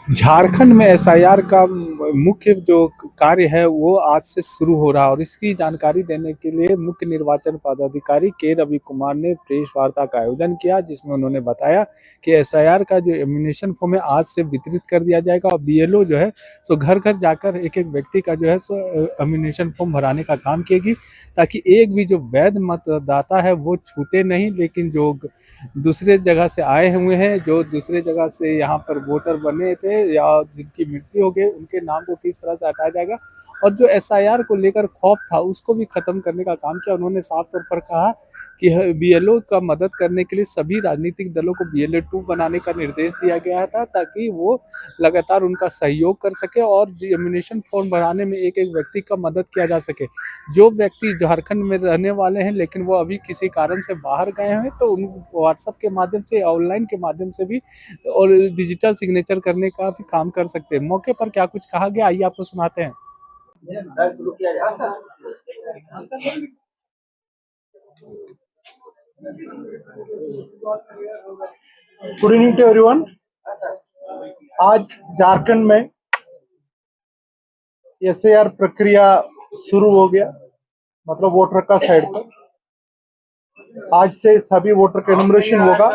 झारखंड में एसआईआर का मुख्य जो कार्य है वो आज से शुरू हो रहा है और इसकी जानकारी देने के लिए मुख्य निर्वाचन पदाधिकारी के रवि कुमार ने प्रेस वार्ता का आयोजन किया, जिसमें उन्होंने बताया कि एसआईआर का जो एम्युनेशन फॉर्म है आज से वितरित कर दिया जाएगा और बीएलओ जो है सो घर घर जाकर एक एक व्यक्ति का जो है सो एम्युनेशन फॉर्म भराने का काम किएगी, ताकि एक भी जो वैध मतदाता है वो छूटे नहीं। लेकिन जो दूसरे जगह से आए हुए हैं, जो दूसरे जगह से यहाँ पर वोटर बने थे या जिनकी मृत्यु हो गई, उनके नाम को किस तरह से हटाया जाएगा और जो एसआईआर को लेकर खौफ था उसको भी खत्म करने का काम किया। उन्होंने साफ तौर पर कहा कि बीएलओ का मदद करने के लिए सभी राजनीतिक दलों को बीएलओ 2 बनाने का निर्देश दिया गया था, ताकि वो लगातार उनका सहयोग कर सके और एम्युनेशन फॉर्म भराने में एक एक व्यक्ति का मदद किया जा सके। जो व्यक्ति झारखंड में रहने वाले हैं लेकिन वो अभी किसी कारण से बाहर गए हैं, तो उन व्हाट्सएप के माध्यम से, ऑनलाइन के माध्यम से भी और डिजिटल सिग्नेचर करने का भी काम कर सकते हैं। मौके पर क्या कुछ कहा गया, आइए आपको सुनाते हैं। Good evening to everyone. आज झारखंड में एसआईआर प्रक्रिया शुरू हो गया, मतलब वोटर का साइड पर आज से सभी वोटर का एनुमरेशन होगा।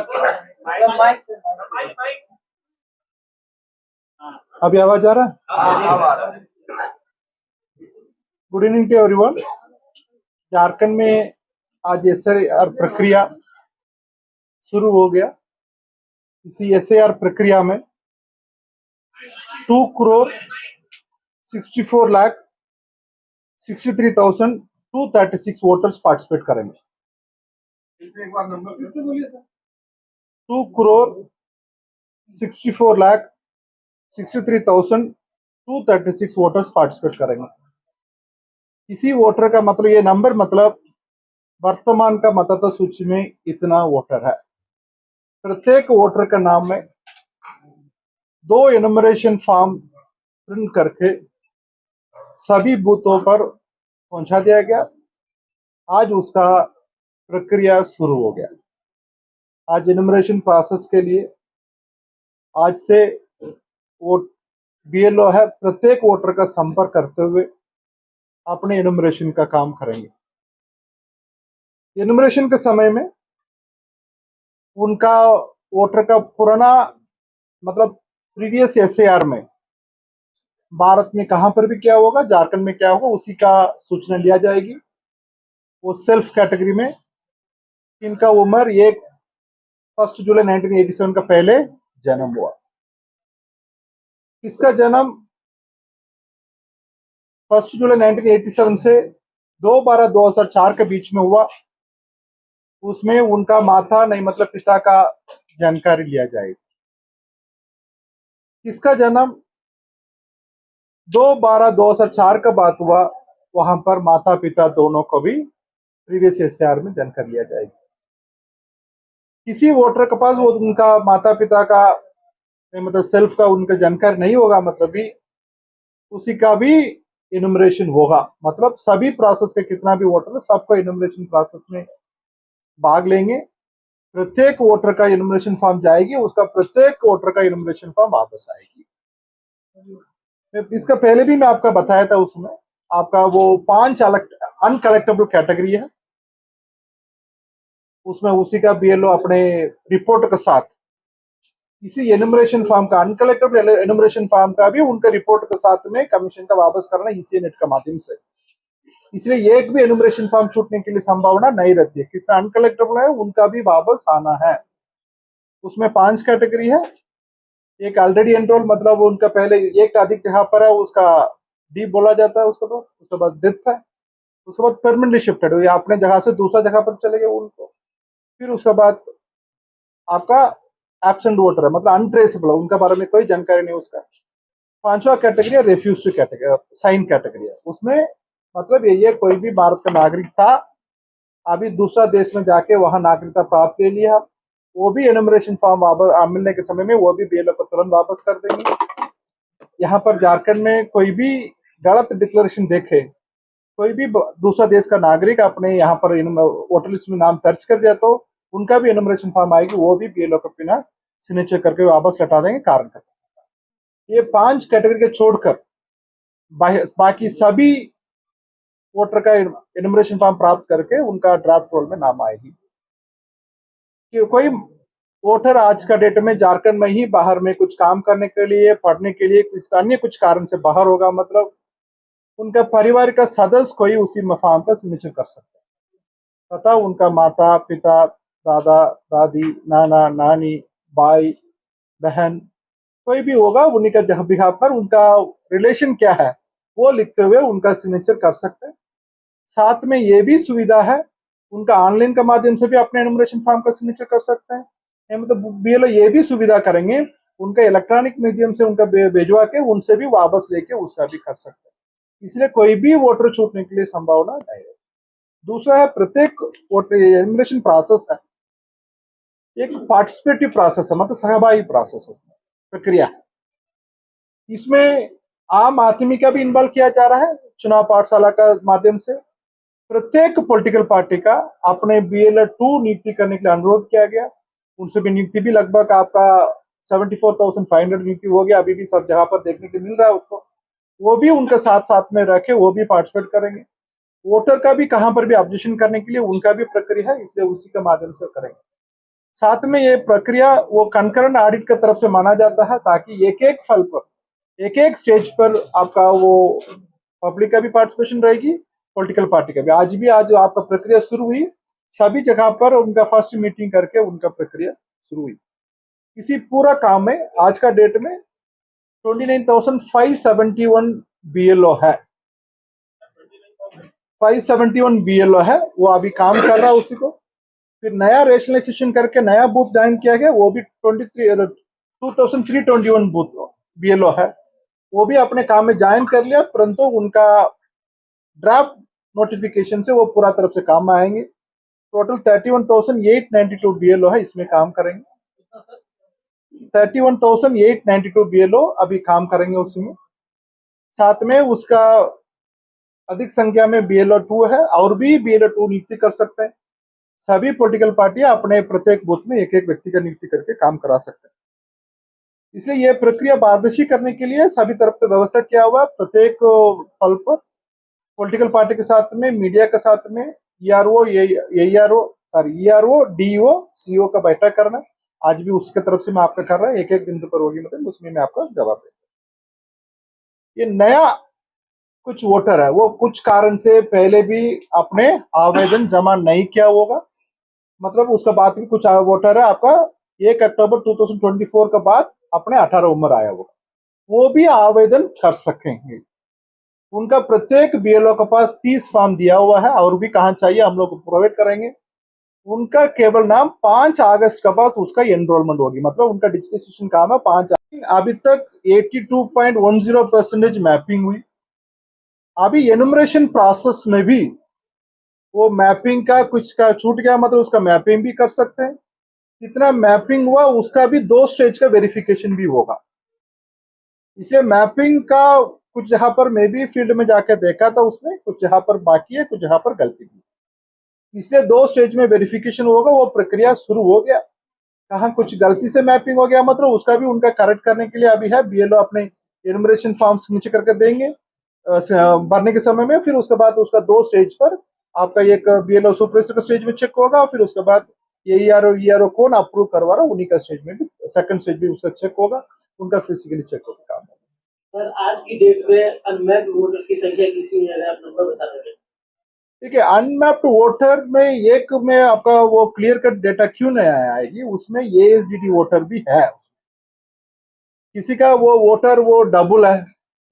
अभी आवाज आ रहा है? Good evening to everyone. Jharkhand में आज एसआईआर प्रक्रिया शुरू हो गया। इसी एसआईआर प्रक्रिया में 2,64,63,236 वोटर्स पार्टिसिपेट करेंगे। एक बार नंबर फिर से बोलिए सर। 2,64,63,236 वोटर्स पार्टिसिपेट करेंगे। इसी वोटर का मतलब, ये नंबर मतलब वर्तमान का मतदाता सूची में इतना वोटर है। प्रत्येक वोटर का नाम में 2 एनुमरेशन फॉर्म प्रिंट करके सभी बूथों पर पहुंचा दिया गया। आज उसका प्रक्रिया शुरू हो गया। आज एनुमरेशन प्रोसेस के लिए आज से वो बीएलओ है प्रत्येक वोटर का संपर्क करते हुए अपने एनुमरेशन का काम करेंगे। एनुमरेशन के समय में उनका वोटर का पुराना मतलब प्रीवियस एसआईआर में भारत में कहां पर भी क्या होगा, झारखंड में क्या होगा, उसी का सूचना लिया जाएगी। वो सेल्फ कैटेगरी में इनका उम्र 1 जुलाई 1987 का पहले जन्म हुआ। इसका जन्म 1 जुलाई 1987 से 2/12/2004 के बीच में हुआ। उसमें उनका माता नहीं मतलब पिता का जानकारी लिया जाएगी। इसका जन्म 2/12/2004 का बाद हुआ, वहां पर माता पिता दोनों को भी प्रीवियस एसआईआर में जानकारी लिया जाएगी। किसी वोटर के पास वो उनका माता पिता का मतलब सेल्फ का उनका जानकारी नहीं होगा, मतलब भी उसी का भी एनुमरेशन होगा। मतलब सभी प्रोसेस के कितना भी वोटर है सबको एनुमरेशन प्रोसेस में भाग लेंगे। प्रत्येक वोटर का एनुमरेशन फॉर्म जाएगी, उसका प्रत्येक वोटर का एनुमरेशन फॉर्म वापस आएगी। इसका पहले भी मैं आपका बताया था, उसमें आपका वो 5 अनकलेक्टेबल कैटेगरी है, उसमें उसी का बीएलओ अपने रिपोर्ट के साथ इसी एनुमरेशन फॉर्म का अनकलेक्टेबल एनुमरेशन फॉर्म का भी उनका रिपोर्ट के साथ में कमीशन का वापस करना इसी नेट का माध्यम से। इसलिए एक भी एनुमरेशन फॉर्म छूटने की लिए संभावना नहीं रहती है। किसका अनकलेक्टेबल है उनका भी वापस आना है। उसमें 5 कैटेगरी है। एक ऑलरेडी एनरोल, मतलब उनका पहले एक अधिक जगह पर है, उसका डी बोला जाता है। उसके बाद डेथ है। उसके बाद परमानेंटली शिफ्टेड हुई, अपने जगह से दूसरा जगह पर चले गए उनको। फिर उसके बाद आपका एब्सेंट वोटर है, मतलब अनट्रेसेबल है, उनका बारे में कोई जानकारी नहीं उसका। 5वां कैटेगरी है रेफ्यूज कैटेगरी, साइन कैटेगरी है। उसमें मतलब ये कोई भी भारत का नागरिक था, अभी दूसरा देश में जाके वहां नागरिकता प्राप्त कर लिया, वो भी एनुमरेशन फॉर्म वापस मिलने के समय में वो भी बीएलओ को तुरंत वापस कर देंगे। यहाँ पर झारखंड में कोई भी गलत डिक्लेरेशन देखे, कोई भी दूसरा देश का नागरिक अपने यहाँ पर वोटर लिस्ट में नाम दर्ज कर दिया, तो उनका भी एनुमरेशन फॉर्म आएगी, वो भी बीएलओ को बिना सिग्नेचर करके वापस लौटा देंगे कारण करके। ये 5 कैटेगरी के छोड़कर बाकी सभी वोटर का एनुमरेशन फॉर्म प्राप्त करके उनका ड्राफ्ट रोल में नाम आएगी। कि कोई वोटर आज का डेट में झारखंड में ही बाहर में कुछ काम करने के लिए, पढ़ने के लिए, किसी अन्य कुछ कारण से बाहर होगा, मतलब उनका परिवार का सदस्य कोई उसी फॉर्म का सिग्नेचर कर सकता है तथा उनका माता पिता, दादा दादी, नाना नानी, भाई बहन कोई भी होगा, उन्हीं का जहाँ बिहार पर उनका रिलेशन क्या है वो लिखते हुए उनका सिग्नेचर कर सकते हैं। साथ में ये भी सुविधा है, उनका ऑनलाइन के माध्यम से भी अपने एनुमरेशन फॉर्म का सिग्नेचर कर सकते हैं। मतलब बीएलओ ये भी सुविधा करेंगे, उनका इलेक्ट्रॉनिक मीडियम से उनका भेजवा के उनसे भी वापस लेके उसका भी कर सकते हैं। इसलिए कोई भी वोटर छूटने के लिए संभावना नहीं है। दूसरा है, प्रत्येक वोटर एनुमरेशन प्रोसेस है एक पार्टिसिपेटिव प्रोसेस है, मतलब सहभागी प्रोसेस है, प्रक्रिया है। इसमें आम आदमी का भी इन्वॉल्व किया जा रहा है चुनाव पाठशाला का माध्यम से। प्रत्येक पॉलिटिकल पार्टी का अपने BLO-2 नियुक्ति करने के लिए अनुरोध किया गया। उनसे भी नियुक्ति भी लगभग आपका 74,500 नियुक्ति हो गया, अभी भी सब जगह पर देखने को मिल रहा है उसको। वो भी उनके साथ साथ में रखे, वो भी पार्टिसिपेट करेंगे। वोटर का भी कहां पर भी ऑब्जेक्शन करने के लिए उनका भी प्रक्रिया है, इसलिए उसी के माध्यम से करेंगे। साथ में ये प्रक्रिया वो कंकरेंट ऑडिट की तरफ से माना जाता है, ताकि एक एक फल पर, एक एक स्टेज पर आपका वो पब्लिक का भी पार्टिसिपेशन रहेगी, पॉलिटिकल पार्टी का भी। आज आपका प्रक्रिया शुरू हुई, सभी जगह पर उनका फर्स्ट मीटिंग करके उनका प्रक्रिया शुरू हुई। इसी पूरा काम में आज का डेट में 29,571 BLO है, 571 BLO है, वो अभी काम कर रहा है उसी को। फिर नया रेशनलाइजेशन करके नया बूथ ज्वाइन किया गया, वो भी 2321 बूथ BLO है, वो भी अपने काम में ज्वाइन कर लिया, परंतु उनका ड्राफ्ट नोटिफिकेशन से वो पूरा तरफ से काम में आएंगे। टोटल 31,892 BLO है, इसमें काम करेंगे। 31,892 BLO अभी काम करेंगे उसमें। साथ में उसका अधिक संख्या में BLO-2 है, और भी BLO-2 नियुक्ति कर सकते हैं। सभी पॉलिटिकल पार्टियां अपने प्रत्येक बूथ में एक एक व्यक्ति का नियुक्ति करके काम करा सकते हैं। इसलिए यह प्रक्रिया पारदर्शी करने के लिए सभी तरफ से व्यवस्था किया हुआ है। प्रत्येक फल पर पॉलिटिकल पार्टी के साथ में, मीडिया के साथ में ERO, DO, CO का बैठक करना, आज भी उसके तरफ से मैं आपका कर रहा है, एक एक बिंदु पर होगी, मतलब उसमें मैं आपका जवाब देता। ये नया कुछ वोटर है, वो कुछ कारण से पहले भी अपने आवेदन जमा नहीं किया होगा, मतलब उसका बाद भी कुछ वोटर है आपका 1 अक्टूबर 2024 के बाद अपने 18 उम्र आया होगा, वो भी आवेदन कर सकेंगे। उनका प्रत्येक BLO के पास 30 फॉर्म दिया हुआ है, और भी कहाँ चाहिए हम लोग प्रोवाइड करेंगे। उनका केवल नाम 5 अगस्त के बाद उसका एनरोलमेंट होगी, मतलब उनका डिजिटलाइजेशन काम है 5। अभी तक 82.10% मैपिंग हुई। अभी एनुमरेशन प्रोसेस में भी वो मैपिंग का कुछ का छूट गया, मतलब उसका मैपिंग भी कर सकते हैं। कितना मैपिंग हुआ उसका भी 2 स्टेज का वेरिफिकेशन भी होगा। इसलिए मैपिंग का कुछ जहां पर मैं भी फील्ड में जाकर देखा था, उसमें कुछ जहां पर बाकी है, कुछ जहां पर गलती की, इसलिए 2 स्टेज में वेरिफिकेशन होगा। वो प्रक्रिया शुरू हो गया। कहाँ कुछ गलती से मैपिंग हो गया, मतलब उसका भी उनका करेक्ट करने के लिए अभी है, BLO अपने एनुमरेशन फॉर्म्स नीचे करके देंगे भरने के समय में। फिर उसके बाद उसका 2 स्टेज पर आपका एक BLO सुपरवाइजर का स्टेज में चेक होगा, फिर उसके बाद ERO कौन अप्रूव करवा रहा है उन्हीं का स्टेज में भी, सेकंड स्टेज भी उसका चेक होगा, उनका फिजिकली चेक होगा काम। सर, आज की डेट में अनमैप्ड वोटर्स की संख्या कितनी है, आप नंबर बता दें। ठीक है, अनमैप्ड वोटर में एक में आपका वो क्लियर कट डेटा क्यों नहीं आएगी, उसमें ASDD वोटर भी है। किसी का वो वोटर वो डबल है,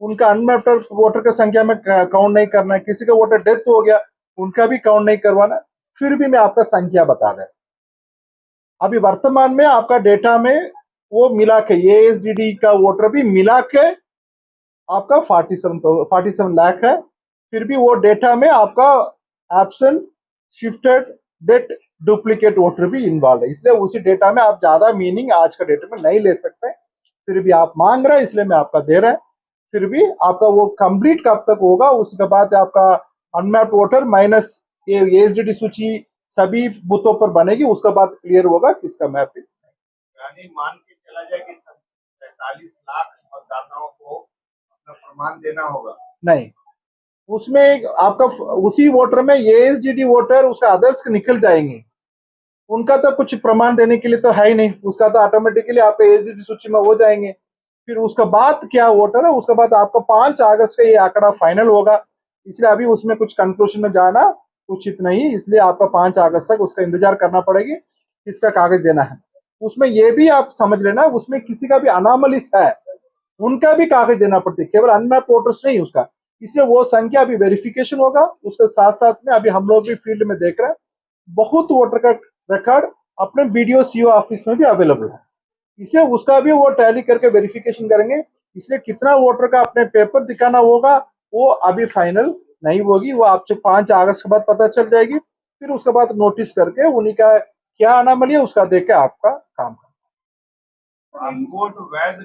उनका अनमैप्ड वोटर की संख्या में काउंट नहीं करना है। किसी का वोटर डेथ हो गया, उनका भी काउंट नहीं करवाना। फिर भी मैं आपका संख्या बता दें, अभी वर्तमान में आपका डेटा में वो मिला के ASDD का वोटर भी मिला के आपका 47 लाख है। फिर भी वो डेटा में आपका absent, shifted, dead, duplicate voter भी इन्वॉल्व है, इसलिए उसी डेटा में आप ज्यादा मीनिंग आज का डेटा में नहीं ले सकते। फिर भी आप मांग रहे हैं, इसलिए मैं आपका दे रहा है। फिर भी आपका वो कंप्लीट कब तक होगा, उसके बाद आपका अनमैप्ड वोटर माइनस ASDD सूची सभी बूथों पर बनेगी, उसके बाद क्लियर होगा किसका मैपिंग। यानी मान के चला जाए कि 43 लाख मतदाता प्रमाण देना होगा। नहीं, उसमें आपका उसी वोटर में एएसडीडी वोटर उसका आदर्श निकल जाएंगे, उनका तो कुछ प्रमाण देने के लिए तो है ही नहीं, उसका तो ऑटोमेटिकली आपके एएसडीडी सूची में हो जाएंगे। फिर उसका बाद क्या वोटर है, उसके बाद आपका 5 अगस्त का ये आंकड़ा फाइनल होगा, इसलिए अभी उसमें कुछ कंक्लूजन में जाना उचित नहीं, इसलिए आपका 5 अगस्त तक उसका इंतजार करना पड़ेगी किसका कागज देना है। उसमें ये भी आप समझ लेना, उसमें किसी का भी अनामलिस है उनका भी कागज देना पड़ता है, केवल अनमैप वोटर्स नहीं उसका, इसलिए वो संख्या अभी वेरिफिकेशन होगा। उसके साथ साथ में अभी हम लोग भी फील्ड में देख रहे हैं, बहुत वोटर का रिकॉर्ड अपने बीडीओ सीओ ऑफिस में भी अवेलेबल है, इसलिए उसका भी वो टैली करके वेरिफिकेशन करेंगे। इसलिए कितना वोटर का अपने पेपर दिखाना होगा वो अभी फाइनल नहीं होगी, वो आपसे 5 अगस्त के बाद पता चल जाएगी। फिर उसके बाद नोटिस करके उन्हीं का क्या अनामली है उसका देख के आपका काम करना। पासपोर्ट वैध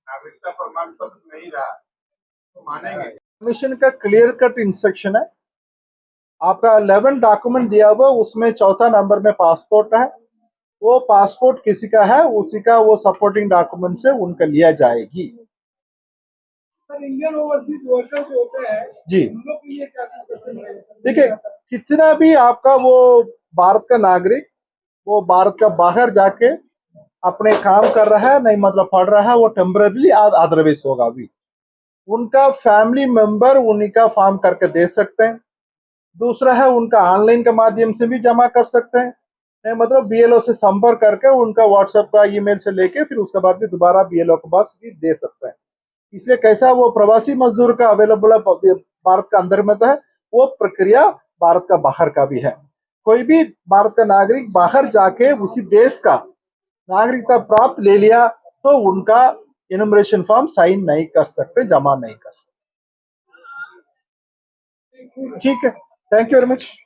नागरिकता प्रमाण पत्र नहीं रहा तो मानेंगे? कमीशन का क्लियर कट इंस्ट्रक्शन है, आपका 11 डॉक्यूमेंट दिया हुआ, उसमें चौथा नंबर में पासपोर्ट है, वो पासपोर्ट किसी का है उसी का वो सपोर्टिंग डॉक्यूमेंट से उनका लिया जाएगी। इंडियन ओवरसीज वर्कर जो होते हैं जी उन लोग के लिए क्या सिस्टम है? देखिए, कितना भी आपका वो भारत का नागरिक वो भारत का बाहर जाके अपने काम कर रहा है, नहीं मतलब पढ़ रहा है, वो टेम्पररी अदरवाइज होगा। अभी उनका फैमिली मेंबर उन्हीं का फॉर्म करके दे सकते हैं। दूसरा है उनका ऑनलाइन के माध्यम से भी जमा कर सकते हैं, नहीं मतलब बीएलओ से संपर्क करके उनका व्हाट्सएप का ईमेल से लेके फिर उसके बाद भी दोबारा बीएलओ के पास भी दे सकते हैं। इसलिए कैसा वो प्रवासी मजदूर का अवेलेबल है भारत का अंदर में तो है, वो प्रक्रिया भारत का बाहर का भी है। कोई भी भारत का नागरिक बाहर जाके उसी देश का नागरिकता प्राप्त ले लिया तो उनका एनुमरेशन फॉर्म साइन नहीं कर सकते, जमा नहीं कर सकते। ठीक है, थैंक यू वेरी मच।